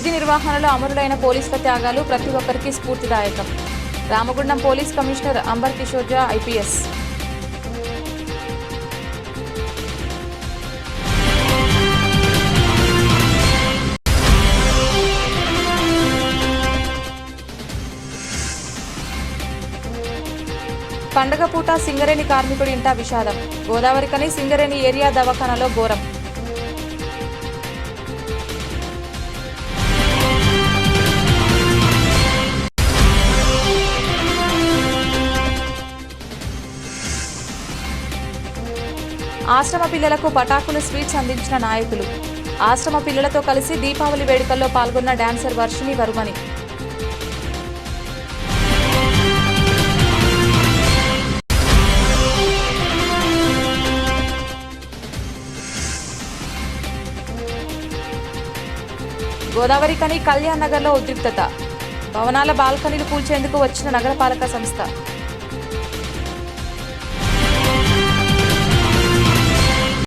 విధి నిర్వహణలో అమరులైన పోలీసుల త్యాగాలు ప్రతి ఒక్కరికి స్ఫూర్తిదాయకం. Ramagundam police commissioner Ambar Kishore Jha IPS. పండగ పూట సింగరేణి కార్మికుడి ఇంట విషాదం. గోదావరికని సింగరేణి ఏరియా దవాఖానలో ఘోరం. ఆశ్రమ పిల్లలకు పటాకులు స్వీట్స్ అందించిన నాయకులు. ఆశ్రమ పిల్లలతో కలిసి దీపావళి వేడుకల్లో పాల్గొన్న డాన్సర్ వర్షిణి వర్మని. గోదావరికని కళ్యాణ్ నగర్లో ఉద్రిక్తత. భవనాల బాల్కనీలు కూల్చేందుకు వచ్చిన నగరపాలక సంస్థ.